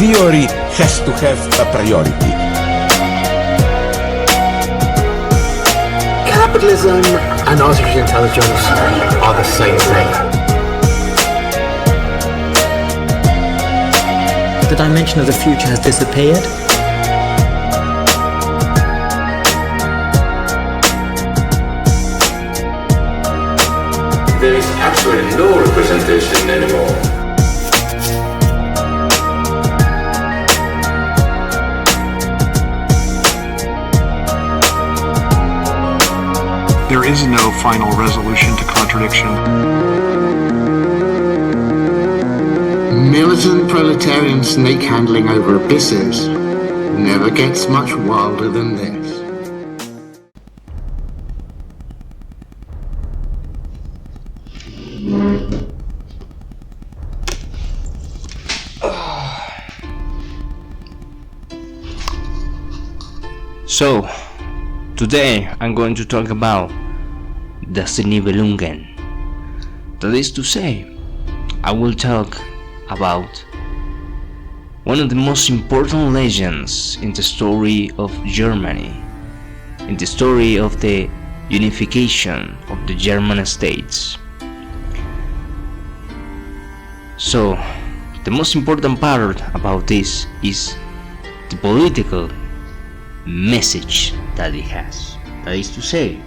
theory has to have a priority. Capitalism and artificial intelligence are the same thing. The dimension of the future has disappeared. There is absolutely no representation anymore. There is no final resolution to contradiction. Militant proletarian snake handling over abysses never gets much wilder than this. So, today I'm going to talk about the Nibelungen. That is to say, I will talk about one of the most important legends in the story of Germany, in the story of the unification of the German states. So, the most important part about this is the political message that it has. That is to say,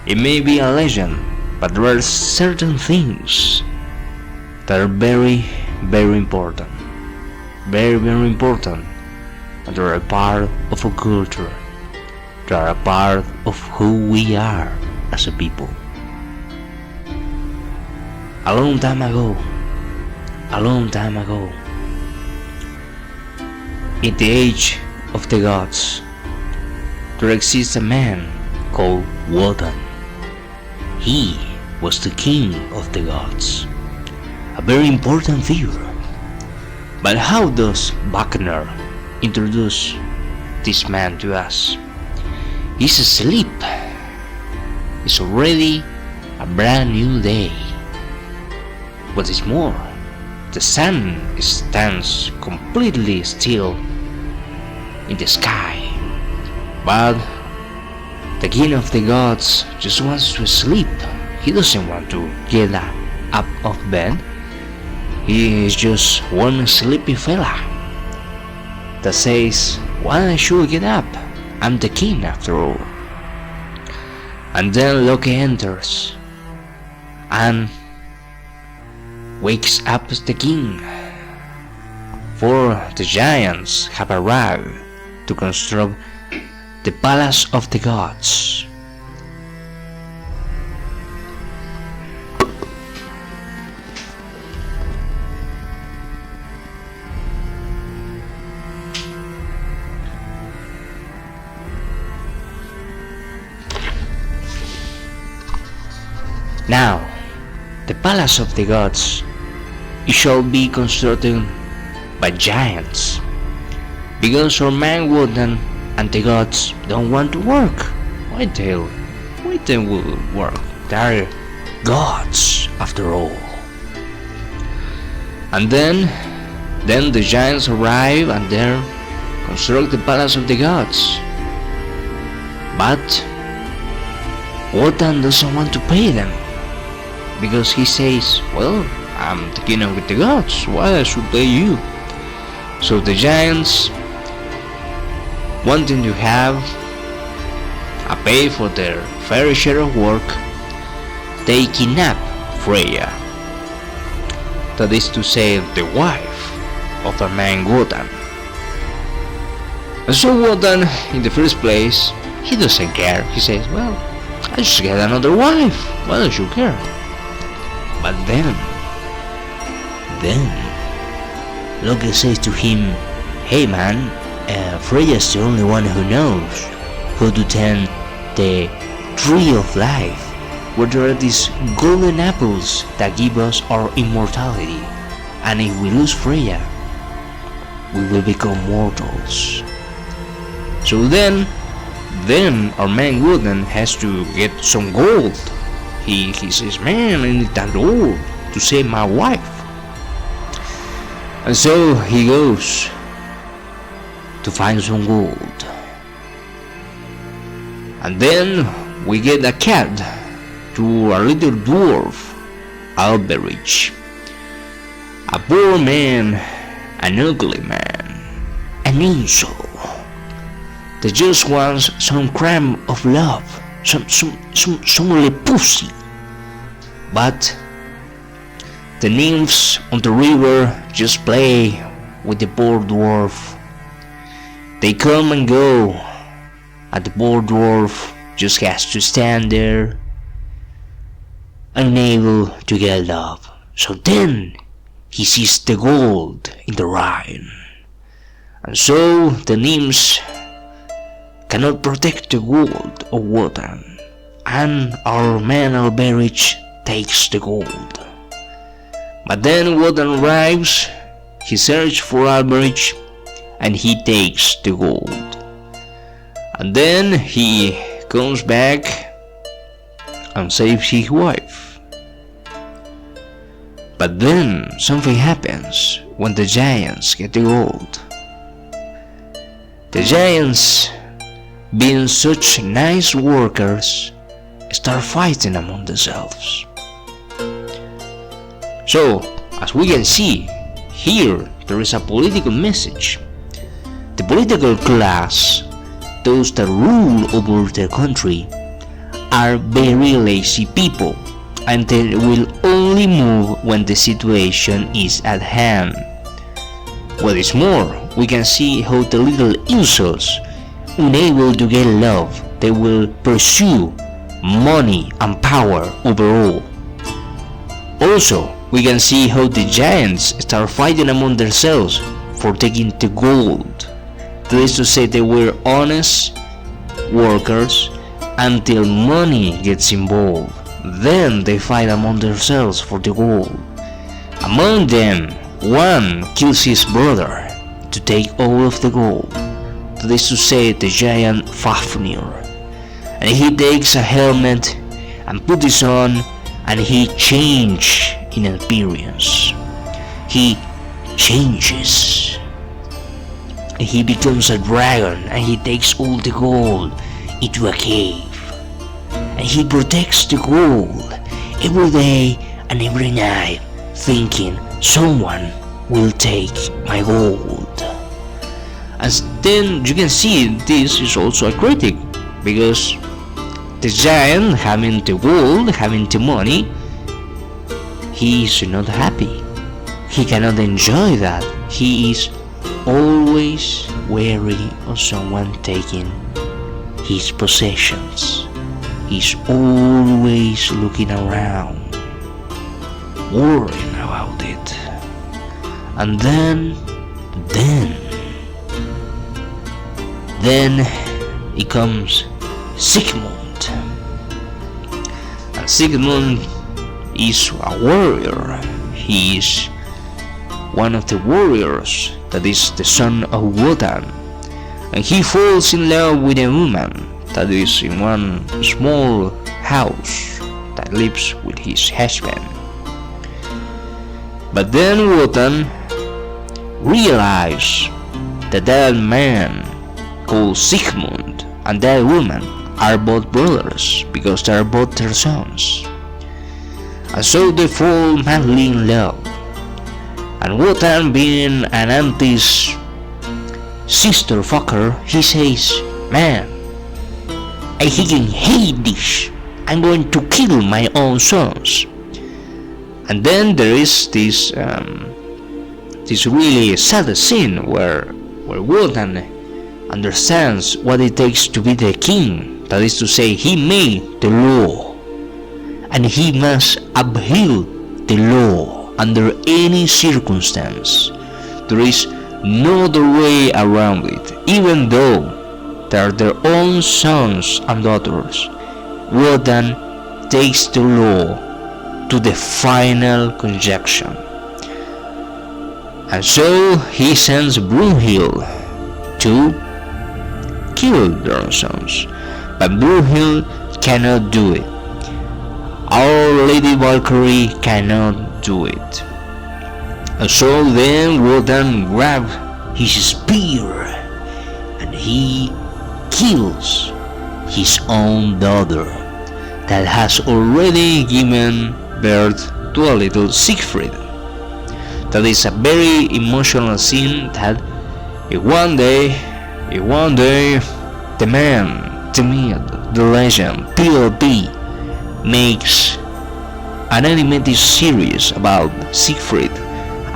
it may be a legend, but there are certain things that are very, very important. Very, very important. And they are a part of our culture. They are a part of who we are as a people. A long time ago, in the age of the gods, there exists a man called Wotan. He was the king of the gods, a very important figure. But how does Wagner introduce this man to us? He's asleep. It's already a brand new day. What is more, the sun stands completely still in the sky, but the king of the gods just wants to sleep. He doesn't want to get up of bed. He is just one sleepy fella that says, "Why I should get up? I'm the king after all." And then Loki enters and wakes up the king, for the giants have arrived to construct the palace of the gods. Now, the palace of the gods, it shall be constructed by giants, because our man Wotan and the gods don't want to work. Why they will work? They are gods after all. And then the giants arrive and they construct the palace of the gods. But Wotan doesn't want to pay them, because he says, "Well, I'm the king of the gods, why I should pay you?" So the giants, wanting to have a pay for their fair share of work, they kidnap Freya. That is to say, the wife of their man Wotan. And so Wotan, in the first place, he doesn't care. He says, "Well, I just get another wife, why don't you care?" But then Loki says to him, "Hey man, Freya's the only one who knows how to tend the tree of life, where there are these golden apples that give us our immortality, and if we lose Freya, we will become mortals." So then our man Wotan has to get some gold. He says, "Man, I need that gold to save my wife." And so he goes to find some gold. And then we get a cat to a little dwarf, Alberich, a poor man, an ugly man, an angel that just wants some crumb of love, some pussy. But the nymphs on the river just play with the poor dwarf. They come and go, and the poor dwarf just has to stand there, unable to get love. So then he sees the gold in the Rhine, and so the nymphs cannot protect the gold of Wotan, and our man Alberich takes the gold. But then Wotan arrives, he searches for Alberich, and he takes the gold. And then he comes back and saves his wife. But then something happens when the giants get the gold. The giants, being such nice workers, start fighting among themselves. So, as we can see, here there is a political message. The political class, those that rule over the country, are very lazy people, and they will only move when the situation is at hand. What is more, we can see how the little insults, unable to get love, they will pursue money and power overall. Also, we can see how the giants start fighting among themselves for taking the gold. That is to say, they were honest workers until money gets involved. Then they fight among themselves for the gold. Among them, one kills his brother to take all of the gold. That is to say, the giant Fafnir. And he takes a helmet and puts it on, and he changes in appearance. He changes. And he becomes a dragon, and he takes all the gold into a cave. And he protects the gold every day and every night, thinking someone will take my gold. As then you can see, this is also a critic, because the giant, having the gold, having the money, he is not happy. He cannot enjoy that. He is always wary of someone taking his possessions. He's always looking around, worrying about it. And then it comes Sigmund. And Sigmund is a warrior. He is one of the warriors that is the son of Wotan. And he falls in love with a woman that is in one small house that lives with his husband. But then Wotan realized that that man called Sigmund and that woman are both brothers, because they are both their sons. And so they fall madly in love. And Wotan, being an auntie's sister fucker, he says, "Man, I fucking hate this. I'm going to kill my own sons." And then there is this really sad scene where Wotan understands what it takes to be the king. That is to say, he made the law, and he must uphold the law under any circumstance. There is no other way around it. Even though they are their own sons and daughters, Wotan takes the law to the final conjunction. And so he sends Brunhild to kill their own sons. But Brunhild cannot do it. Our Lady Valkyrie cannot do it. And so then Wotan grabbed his spear and he kills his own daughter that has already given birth to a little Siegfried. That is a very emotional scene that one day the man, the myth, the legend, PLP makes an animated series about Siegfried.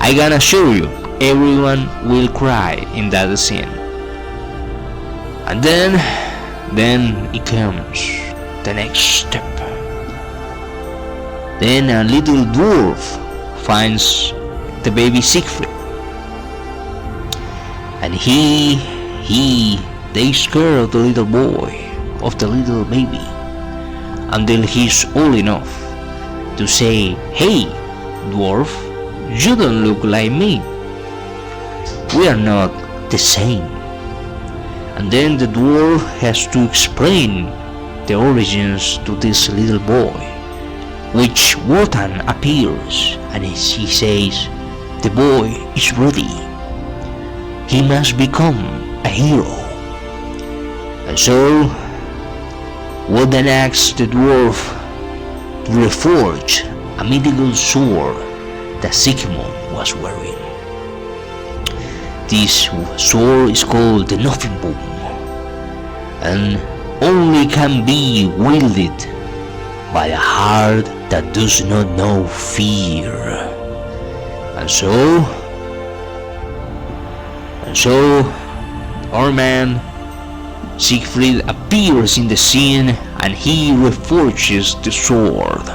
I can assure you, everyone will cry in that scene. And then it comes the next step. Then a little dwarf finds the baby Siegfried, and he takes care of the little boy, of the little baby, until he's old enough to say, "Hey, dwarf, you don't look like me. We are not the same." And then the dwarf has to explain the origins to this little boy, which Wotan appears and he says, "The boy is ready. He must become a hero." And so Wotan asks the dwarf to reforge a mythical sword that Sigmund was wearing. This sword is called the Nibelungen and only can be wielded by a heart that does not know fear. And so our man Siegfried appears in the scene and he reforges the sword.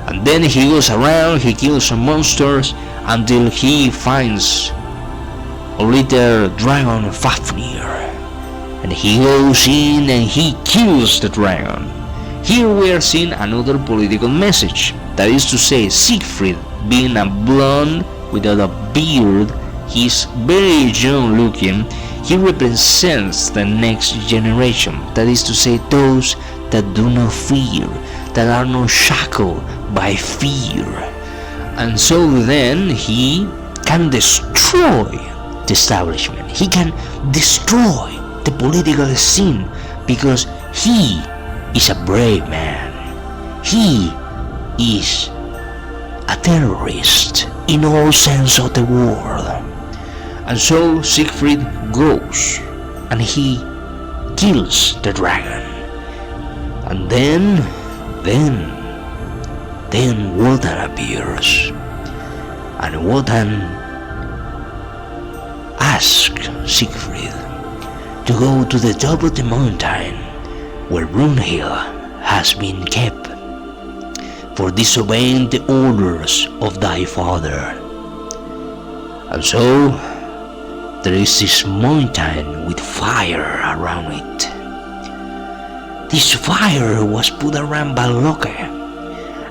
And then he goes around, he kills some monsters until he finds a little dragon Fafnir. And he goes in and he kills the dragon. Here we are seeing another political message. That is to say, Siegfried, being a blonde without a beard, he's very young looking, he represents the next generation. That is to say, those that do not fear, that are not shackled by fear. And so then he can destroy the establishment. He can destroy the political scene because he is a brave man. He is a terrorist in all sense of the word. And so Siegfried goes and he kills the dragon. And then Wotan appears, and Wotan asks Siegfried to go to the top of the mountain where Brunhild has been kept for disobeying the orders of thy father. And so there is this mountain with fire around it. This fire was put around by Loki,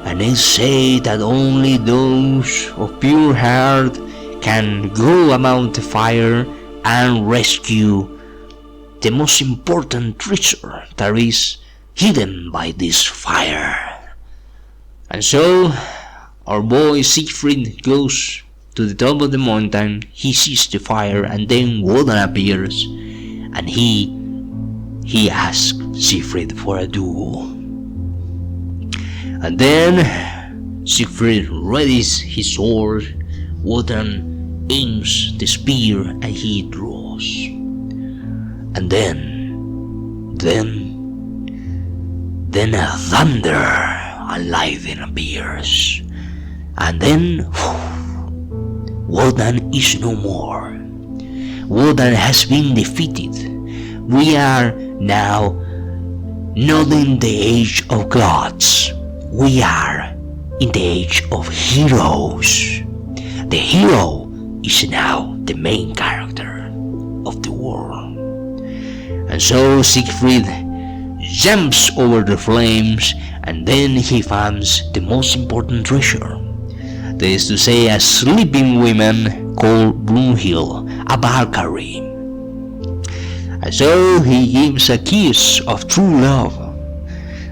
and they say that only those of pure heart can go about the fire and rescue the most important treasure that is hidden by this fire. And so our boy Siegfried goes to the top of the mountain, he sees the fire, and then Wotan appears and he asks Siegfried for a duel. And then Siegfried readies his sword, Wotan aims the spear and he draws. And then a thunder and lightning appears. And then Wotan is no more. Wotan has been defeated. We are now not in the age of gods. We are in the age of heroes. The hero is now the main character of the world. And so Siegfried jumps over the flames, and then he finds the most important treasure. That is to say, a sleeping woman called Brunhild, a Valkyrie. And so he gives a kiss of true love.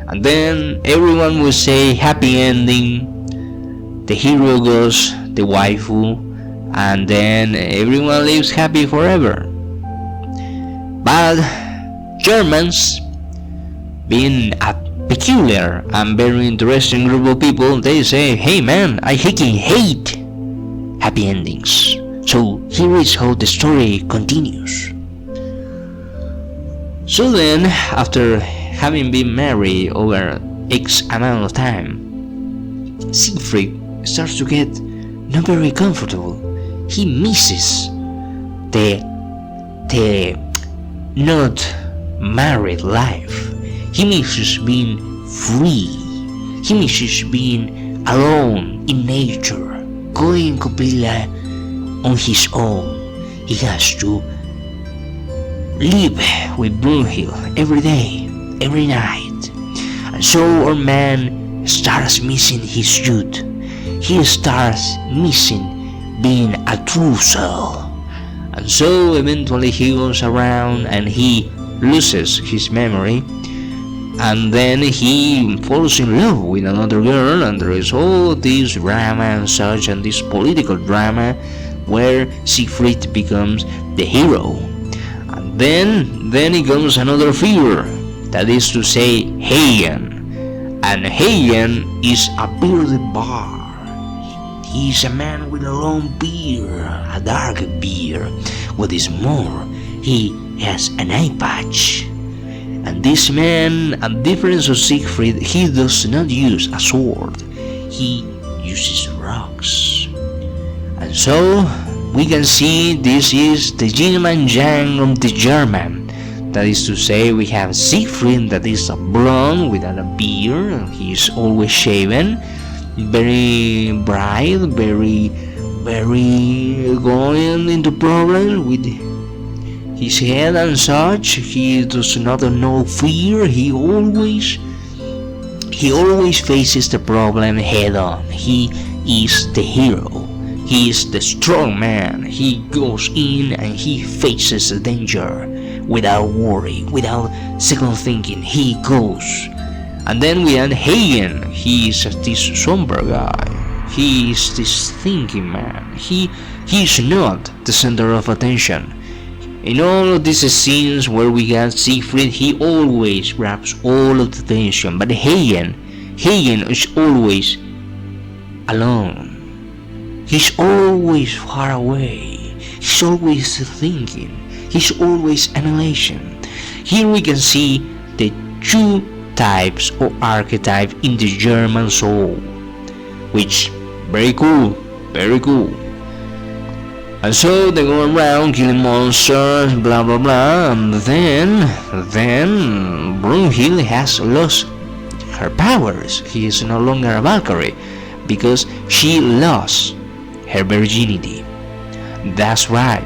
And then everyone will say happy ending. The hero goes, the waifu, and then everyone lives happy forever. But Germans, being a peculiar and very interesting group of people, they say, hey man, I fucking hate happy endings. So here is how the story continues. So then, after having been married over X amount of time, Siegfried starts to get not very comfortable. He misses the not married life. He misses being free. He misses being alone in nature, going completely on his own. He has to live with Brunhild every day, every night. And so our man starts missing his youth. He starts missing being a true soul. And so eventually he goes around and he loses his memory, and then he falls in love with another girl, and there is all this drama and such, and this political drama where Siegfried becomes the hero. And then it comes another figure, that is to say Hagen. And Hagen is a bearded bard. He is a man with a long beard, a dark beard. What is more, he has an eye patch. And this man, at difference of Siegfried, he does not use a sword. He uses rocks. And so we can see this is the yin and yang of the German. That is to say, we have Siegfried, that is a blonde without a beard, and he is always shaven, very bright, very going into problems with his head and such. He does not know fear. He always faces the problem head on. He is the hero. He is the strong man. He goes in and he faces the danger without worry, without second thinking. He goes. And then we have Hagen. He is this somber guy. He is this thinking man. He is not the center of attention. In all of these scenes where we got Siegfried, he always grabs all of the attention. But Hagen is always alone. He's always far away. He's always thinking. He's always analyzing. Here we can see the two types or archetype in the German soul, which very cool. And so they go around killing monsters, blah blah blah, and then Brunhild has lost her powers. He is no longer a Valkyrie because she lost her virginity. That's right.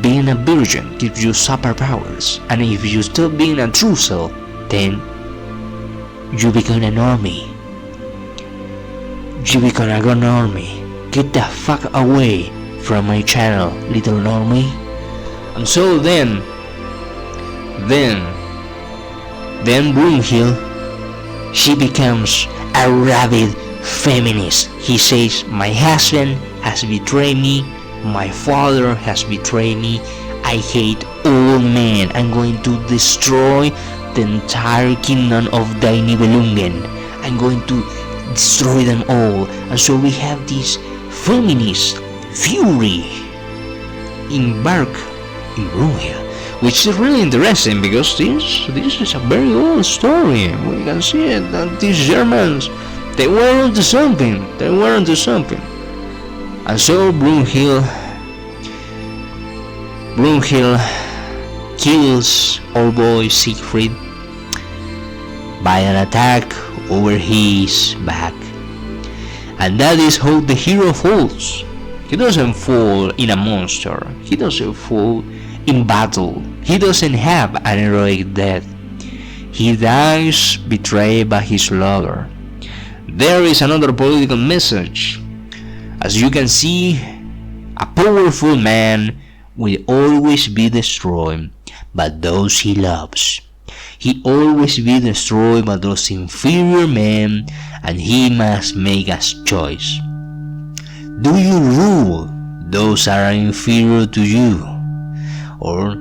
Being a virgin gives you superpowers, and if you stop being a true soul, then you become a normie. You become a good normie. Get the fuck away from my channel, little normie. And so then Brunhild, she becomes a rabid feminist. He says, my husband has betrayed me, my father has betrayed me, I hate all men, I'm going to destroy the entire kingdom of the Nibelungen, I'm going to destroy them all. And so we have this feminist fury embark in Brunhild, which is really interesting because this is a very old story. We can see it that these Germans, they were onto something. And so Brunhild kills our boy Siegfried by an attack over his back. And that is how the hero falls. He doesn't fall in a monster. He doesn't fall in battle. He doesn't have an heroic death. He dies betrayed by his lover. There is another political message. As you can see, a powerful man will always be destroyed by those he loves. He always be destroyed by those inferior men, and he must make a choice. Do you rule those are inferior to you, or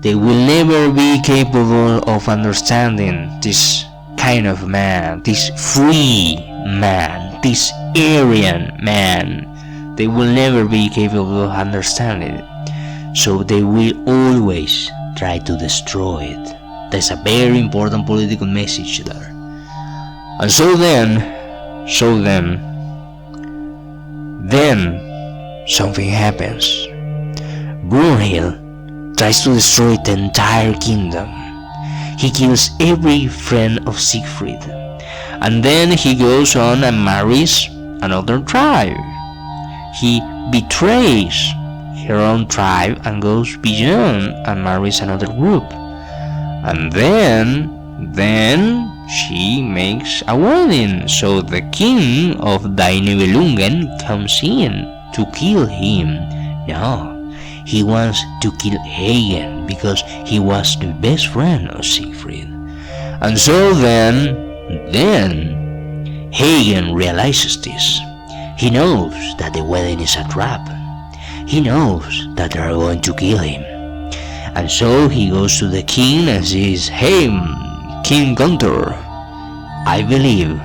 they will never be capable of understanding this kind of man, this free man, this Aryan man. They will never be capable of understanding it. So they will always try to destroy it. There's a very important political message there. And so then something happens. Brunhild tries to destroy the entire kingdom. He kills every friend of Siegfried, and then he goes on and marries another tribe. He betrays her own tribe and goes beyond and marries another group. And then she makes a wedding, so the king of the Nibelungen comes in to kill him. No, he wants to kill Hagen because he was the best friend of Siegfried. And so then Hagen realizes this. He knows that the wedding is a trap. He knows that they are going to kill him. And so he goes to the king and says, "Hey, King Gunther, I believe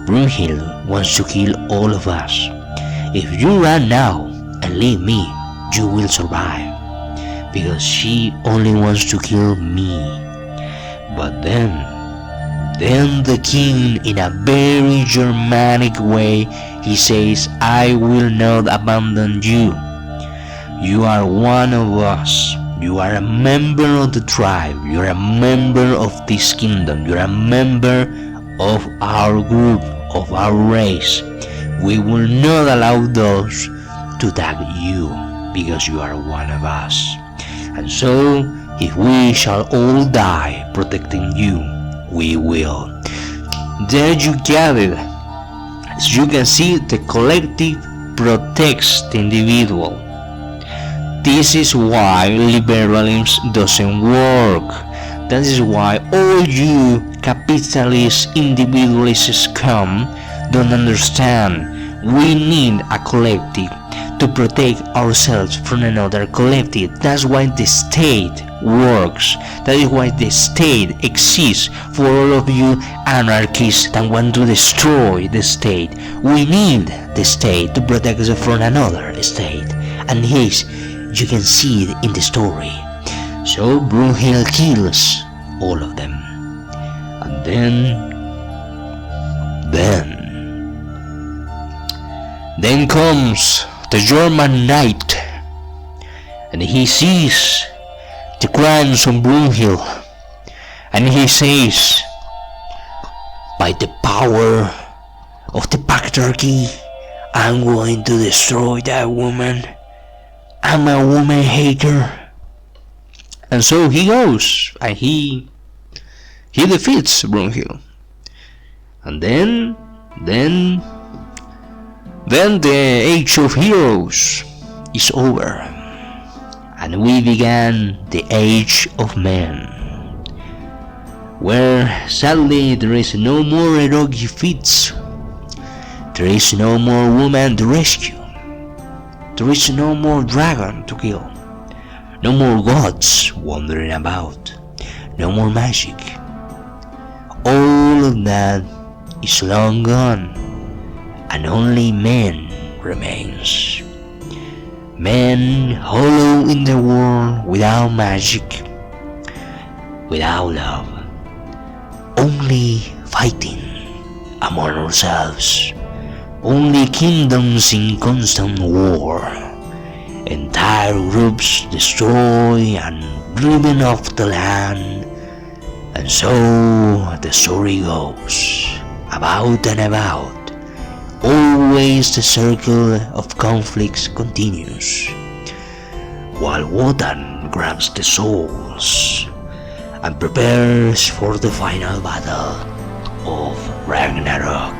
Brunhild wants to kill all of us. If you run now and leave me, you will survive, because she only wants to kill me." But then the king, in a very Germanic way, he says, "I will not abandon you. You are one of us. You are a member of the tribe. You are a member of this kingdom. You are a member of our group, of our race. We will not allow those to attack you, because you are one of us. And so, if we shall all die protecting you, we will." There you get it. As you can see, the collective protects the individual. This is why liberalism doesn't work. That is why all you capitalist individualists don't understand. We need a collective to protect ourselves from another collective. That's why the state works. That is why the state exists for all of you anarchists that want to destroy the state. We need the state to protect us from another state. And yes, you can see it in the story. So Brunhild kills all of them. And then comes the German knight, and he sees the crowns on Brunhild, and he says, "By the power of the patriarchy, I'm going to destroy that woman. I'm a woman hater." And so he goes and he defeats Brunhild. And then the age of heroes is over, and we began the age of men, where sadly there is no more heroic feats. There is no more woman to rescue. There is no more dragon to kill. No more gods wandering about. No more magic. All of that is long gone, and only man remains. Men hollow in the world, without magic, without love, only fighting among ourselves, only kingdoms in constant war, entire groups destroyed and driven off the land. And so the story goes, about and about. Always the circle of conflicts continues, while Wotan grabs the souls and prepares for the final battle of Ragnarok.